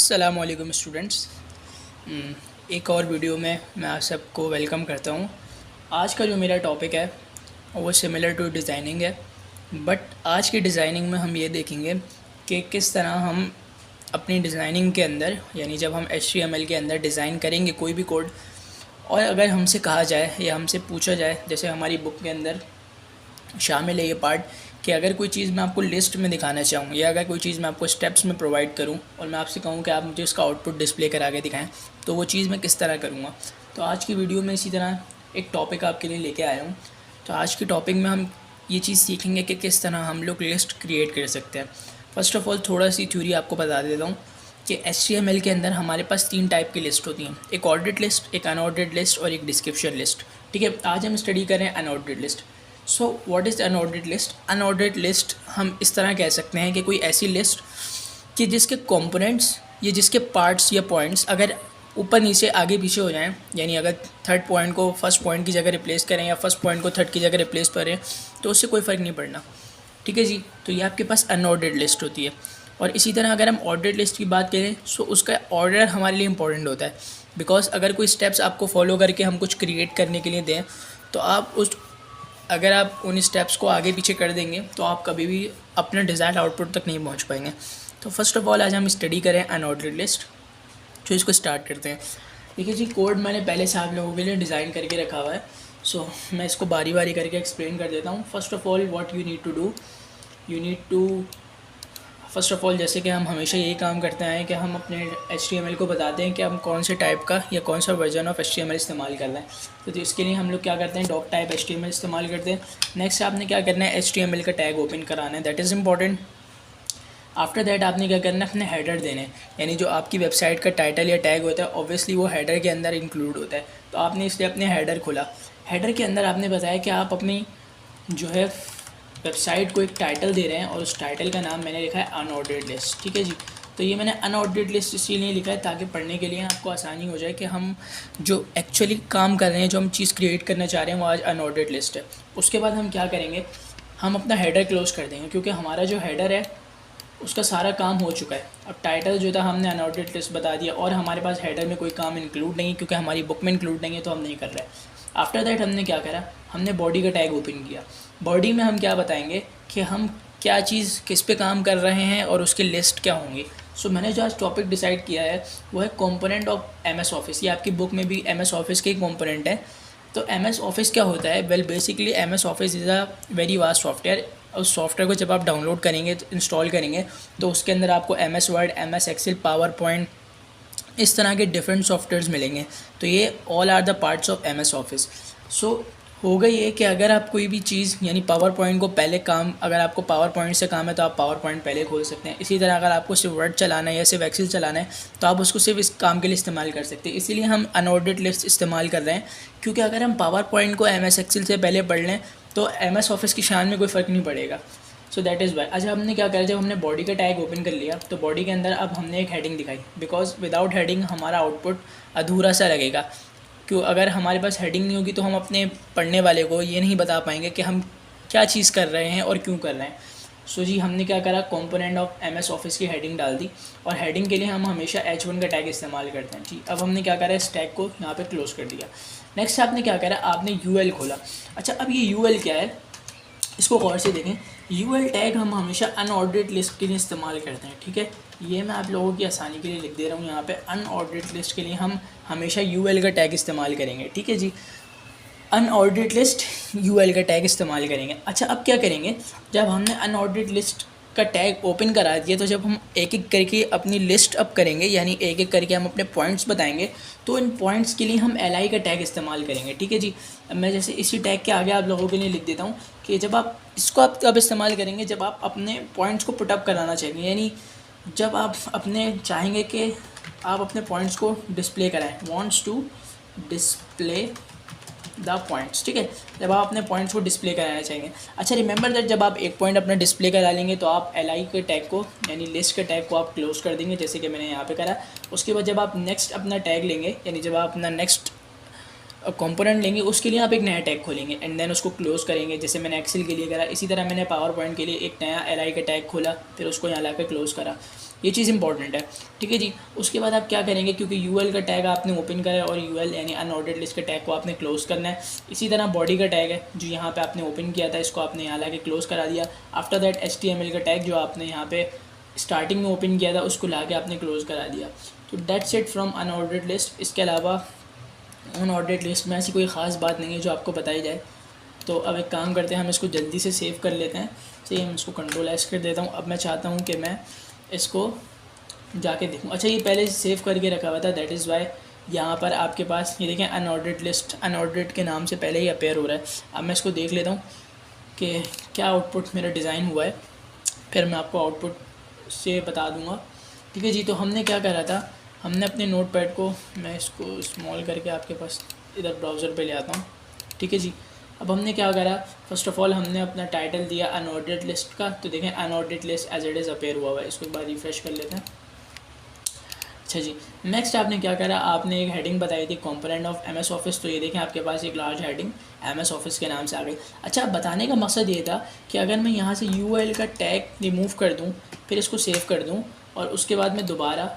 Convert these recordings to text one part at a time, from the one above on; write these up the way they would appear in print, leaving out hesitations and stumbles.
अस्सलाम वालेकुम स्टूडेंट्स। एक और वीडियो में मैं आप सबको वेलकम करता हूँ। आज का जो मेरा टॉपिक है वो सिमिलर टू डिज़ाइनिंग है, बट आज की डिज़ाइनिंग में हम ये देखेंगे कि किस तरह हम अपनी डिज़ाइनिंग के अंदर, यानी जब हम HTML के अंदर डिज़ाइन करेंगे कोई भी कोड, और अगर हमसे कहा जाए या हमसे पूछा जाए, जैसे हमारी बुक के अंदर शामिल है ये पार्ट, कि अगर कोई चीज़ मैं आपको लिस्ट में दिखाना चाहूँ या अगर कोई चीज़ मैं आपको स्टेप्स में प्रोवाइड करूँ और मैं आपसे कहूँ कि आप मुझे इसका आउटपुट डिस्प्ले करा के दिखाएं, तो वो चीज़ मैं किस तरह करूँगा। तो आज की वीडियो में इसी तरह एक टॉपिक आपके लिए लेके आया हूँ। तो आज की टॉपिक में हम ये चीज़ सीखेंगे कि किस तरह हम लोग लिस्ट क्रिएट कर सकते हैं। फ़र्स्ट ऑफ़ ऑल थोड़ा सी थ्योरी आपको बता देता हूँ कि HTML के अंदर हमारे पास 3 टाइप की लिस्ट होती हैं, एक ऑर्डर्ड लिस्ट, एक अनऑर्डर्ड लिस्ट और एक डिस्क्रिप्शन लिस्ट। ठीक है, आज हम स्टडी करें unordered list. So what is unordered list? Unordered list हम इस तरह कह सकते हैं कि कोई ऐसी लिस्ट कि जिसके कंपोनेंट्स या जिसके पार्ट्स या पॉइंट्स अगर ऊपर नीचे आगे पीछे हो जाएं, यानी अगर थर्ड पॉइंट को फर्स्ट पॉइंट की जगह रिप्लेस करें या फर्स्ट पॉइंट को थर्ड की जगह रिप्लेस करें, तो उससे कोई फ़र्क नहीं पड़ना। ठीक है जी, तो ये आपके पास अनऑर्डर्ड लिस्ट होती है। और इसी तरह अगर हम ऑर्डर्ड लिस्ट की बात करें तो उसका ऑर्डर हमारे लिए इंपॉर्टेंट होता है, बिकॉज अगर कोई स्टेप्स आपको फॉलो करके हम कुछ क्रिएट करने के लिए दें, तो अगर आप उन स्टेप्स को आगे पीछे कर देंगे तो आप कभी भी अपने डिज़ायर्ड आउटपुट तक नहीं पहुंच पाएंगे। तो फर्स्ट ऑफ ऑल आज हम स्टडी करें अनऑर्डर्ड लिस्ट। तो इसको स्टार्ट करते हैं। देखिए जी, कोड मैंने पहले से आप लोगों के लिए डिज़ाइन करके रखा हुआ है। सो मैं इसको बारी बारी करके एक्सप्लेन कर देता हूँ। First of all what you need to do, you need to first of all, जैसे कि हम हमेशा यही काम करते हैं कि हम अपने HTML को बताते हैं कि हम कौन से टाइप का या कौन सा वर्जन ऑफ HTML इस्तेमाल कर रहे हैं। तो इसके लिए हम लोग क्या करते हैं, डॉक टाइप HTML इस्तेमाल करते हैं। नेक्स्ट आपने क्या करना है, HTML का टैग ओपन कराना है, that is important. After that आपने क्या करना है, अपने हेडर देने, यानी जो आपकी वेबसाइट का टाइटल या टैग होता है ऑब्वियसली वो हेडर के अंदर इंक्लूड होता है। तो आपने इसलिए अपने हेडर खोला। हेडर के अंदर आपने बताया कि आप अपनी जो है वेबसाइट को एक टाइटल दे रहे हैं और उस टाइटल का नाम मैंने लिखा है अनऑर्डर्ड लिस्ट। ठीक है जी, तो ये मैंने अनऑर्डर्ड लिस्ट इसीलिए लिखा है ताकि पढ़ने के लिए आपको आसानी हो जाए कि हम जो एक्चुअली काम कर रहे हैं, जो हम चीज़ क्रिएट करना चाह रहे हैं वो आज अनऑर्डर्ड लिस्ट है। उसके बाद हम क्या करेंगे, हम अपना हेडर क्लोज कर देंगे, क्योंकि हमारा जो हेडर है उसका सारा काम हो चुका है। अब टाइटल जो था हमने अनऑर्डर्ड लिस्ट बता दिया और हमारे पास हेडर में कोई काम इंक्लूड नहीं, क्योंकि हमारी बुक में इंक्लूड नहीं है तो हम नहीं कर रहे। आफ्टर दैट हमने क्या करा, हमने बॉडी का टैग ओपन किया। बॉडी में हम क्या बताएंगे कि हम क्या चीज़ किस पे काम कर रहे हैं और उसकी लिस्ट क्या होंगी। सो मैंने जो आज टॉपिक डिसाइड किया है वो है कंपोनेंट ऑफ MS ऑफिस। ये आपकी बुक में भी MS ऑफिस के कंपोनेंट है। तो MS ऑफिस क्या होता है, well basically MS office is a very vast software. उस सॉफ्टवेयर को जब आप डाउनलोड करेंगे, तो इंस्टॉल करेंगे, तो उसके अंदर आपको MS Word, MS Excel, PowerPoint, इस तरह के डिफरेंट सॉफ्टवेयर्स मिलेंगे। तो ये all are the parts of MS Office. So हो गई ये कि अगर आप कोई भी चीज़, यानी पावर पॉइंट को पहले काम, अगर आपको पावर पॉइंट से काम है तो आप पावर पॉइंट पहले खोल सकते हैं। इसी तरह अगर आपको सिर्फ वर्ड चलाना है या सिर्फ एक्सेल चलाना है तो आप उसको सिर्फ इस काम के लिए इस्तेमाल कर सकते हैं। इसीलिए हम अनऑर्डर्ड लिस्ट इस्तेमाल कर रहे हैं, क्योंकि अगर हम पावर पॉइंट को MS एक्सेल से पहले पढ़ लें तो MS ऑफिस की शान में कोई फ़र्क नहीं पड़ेगा। So that is why. अच्छा, हमने क्या करा, जब हमने बॉडी का टैग ओपन कर लिया तो बॉडी के अंदर अब हमने एक हेडिंग दिखाई, बिकॉज विदाउट हेडिंग हमारा आउटपुट अधूरा सा लगेगा। क्यों, अगर हमारे पास हेडिंग नहीं होगी तो हम अपने पढ़ने वाले को ये नहीं बता पाएंगे कि हम क्या चीज़ कर रहे हैं और क्यों कर रहे हैं। सो जी, हमने क्या करा, कंपोनेंट ऑफ MS ऑफिस की हेडिंग डाल दी, और हेडिंग के लिए हम हमेशा H1 का टैग इस्तेमाल करते हैं। ठीक, अब हमने क्या करा, इस टैग को यहाँ पे क्लोज कर दिया। नेक्स्ट आपने क्या करा, आपने UL खोला। अच्छा, अब ये UL क्या है, इसको गौर से देखें। UL टैग हम हमेशा अनऑर्डर्ड लिस्ट के लिए इस्तेमाल करते हैं। ठीक है, ये मैं आप लोगों की आसानी के लिए लिख दे रहा हूँ यहाँ पे। अनऑर्डर्ड लिस्ट के लिए हम हमेशा UL का टैग इस्तेमाल करेंगे। ठीक है जी, अनऑर्डर्ड लिस्ट UL का टैग इस्तेमाल करेंगे। अच्छा, अब क्या करेंगे, जब हमने अनऑर्डर्ड लिस्ट का टैग ओपन करा दिया तो जब हम एक एक करके अपनी लिस्ट अप करेंगे, यानी एक एक करके हम अपने पॉइंट्स बताएंगे, तो इन पॉइंट्स के लिए हम LI का टैग इस्तेमाल करेंगे। ठीक है जी, अब मैं जैसे इसी टैग के आगे आप लोगों के लिए लिख देता हूँ कि जब आप इसको आप कब इस्तेमाल करेंगे, जब आप अपने पॉइंट्स को पुटअप कराना चाहेंगे, यानी जब आप अपने चाहेंगे कि आप अपने पॉइंट्स को डिस्प्ले कराएं, wants to display the points. ठीक है, जब आप अपने पॉइंट्स को डिस्प्ले कराना चाहेंगे। अच्छा, रिमेंबर दैट जब आप एक पॉइंट अपना डिस्प्ले करा लेंगे तो आप LI के टैग को, यानी लिस्ट के टैग को आप क्लोज कर देंगे, जैसे कि मैंने यहाँ पे करा। उसके बाद जब आप नेक्स्ट अपना टैग लेंगे, यानी जब आप अपना नेक्स्ट कंपोनेंट लेंगे, उसके लिए आप एक नया टैग खोलेंगे एंड देन उसको क्लोज करेंगे, जैसे मैंने एक्सेल के लिए करा। इसी तरह मैंने पावर पॉइंट के लिए एक नया LI का टैग खोला, फिर उसको यहाँ ला कर क्लोज़ करा। ये चीज़ इंपॉर्टेंट है, ठीक है जी। उसके बाद आप क्या करेंगे, क्योंकि यूएल का टैग आपने ओपन करा है और यूएल यानी अनऑर्डर्ड लिस्ट के टैग को आपने क्लोज़ करना है। इसी तरह बॉडी का टैग है जो यहाँ पे आपने ओपन किया था, इसको आपने यहाँ लाके क्लोज़ करा दिया। आफ्टर दैट HTML का टैग जो आपने यहाँ पे स्टार्टिंग में ओपन किया था उसको लाके आपने क्लोज़ करा दिया। तो that's it from unordered list. इसके अलावा अनऑर्डर्ड लिस्ट में ऐसी कोई ख़ास बात नहीं है जो आपको बताई जाए। तो अब एक काम करते हैं, हम इसको जल्दी से सेव कर लेते हैं। चलिए हम इसको कंट्रोल एस कर देता हूँ। अब मैं चाहता हूँ कि मैं इसको जाके देखूँ। अच्छा, ये पहले सेव करके रखा हुआ था, दैट इज़ वाई यहाँ पर आपके पास ये देखें अनऑर्डर्ड लिस्ट, अनऑर्डर्ड के नाम से पहले ही अपेयर हो रहा है। अब मैं इसको देख लेता हूँ कि क्या आउटपुट मेरा डिज़ाइन हुआ है, फिर मैं आपको आउटपुट से बता दूँगा, ठीक है जी। तो हमने क्या करा था, हमने अपने नोटपैड को, मैं इसको स्मॉल करके आपके पास इधर ब्राउज़र पे ले आता हूँ, ठीक है जी। अब हमने क्या करा, फर्स्ट ऑफ ऑल हमने अपना टाइटल दिया अनऑर्डर्ड लिस्ट का। तो देखें unordered list as it is appear हुआ है। इसको एक बार रिफ़्रेश कर लेते हैं। अच्छा जी, नेक्स्ट आपने क्या करा, आपने एक हेडिंग बताई थी कंपोनेंट ऑफ MS ऑफिस। तो ये देखें आपके पास एक लार्ज हेडिंग MS ऑफिस के नाम से आ गई। अच्छा, बताने का मकसद ये था कि अगर मैं यहाँ से UL का टैग रिमूव कर दूँ, फिर इसको सेव कर दूँ और उसके बाद मैं दोबारा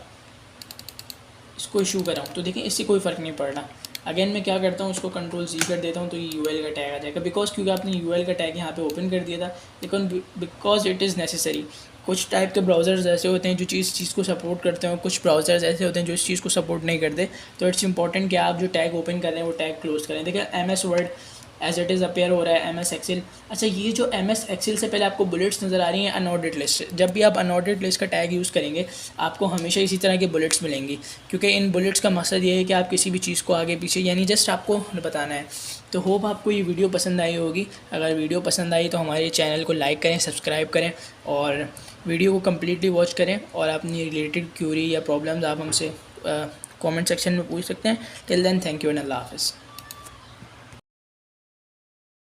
इसको इशू कराऊँ, तो देखें इससे कोई फ़र्क नहीं पड़ रहा। अगेन मैं क्या करता हूँ, इसको कंट्रोल Z कर देता हूँ तो ये UL का टैग आ जाएगा, बिकॉज क्योंकि आपने UL का टैग यहाँ पे ओपन कर दिया था। लेकिन बिकॉज इट इज़ नेसेसरी। कुछ टाइप के ब्राउज़र्स ऐसे होते हैं जो चीज़ को सपोर्ट करते हैं, कुछ ब्राउज़र्स ऐसे होते हैं जो इस चीज़ को सपोर्ट नहीं करते। तो इट्स इंपॉर्टेंट कि आप जो टैग ओपन कर रहे हैं वो टैग क्लोज़ करें। देखिए MS word as it is appear हो रहा है, MS एक्सेल। अच्छा, ये जो MS एक्सेल से पहले आपको बुलेट्स नज़र आ रही हैं अनऑर्डर्ड लिस्ट। जब भी आप अनऑर्डर्ड लिस्ट का टैग यूज़ करेंगे आपको हमेशा इसी तरह के बुलेट्स मिलेंगी, क्योंकि इन बुलेट्स का मकसद ये है कि आप किसी भी चीज़ को आगे पीछे यानी जस्ट आपको बताना है। तो होप आपको ये वीडियो पसंद आई होगी। अगर वीडियो पसंद आई तो हमारे चैनल को लाइक करें, सब्सक्राइब करें और वीडियो को कम्प्लीटली वॉच करें। और अपनी रिलेटेड क्यूरी या प्रॉब्लम्स आप हमसे कमेंट सेक्शन में पूछ सकते हैं। Till then, thank you and अल्लाह हाफ़िज़।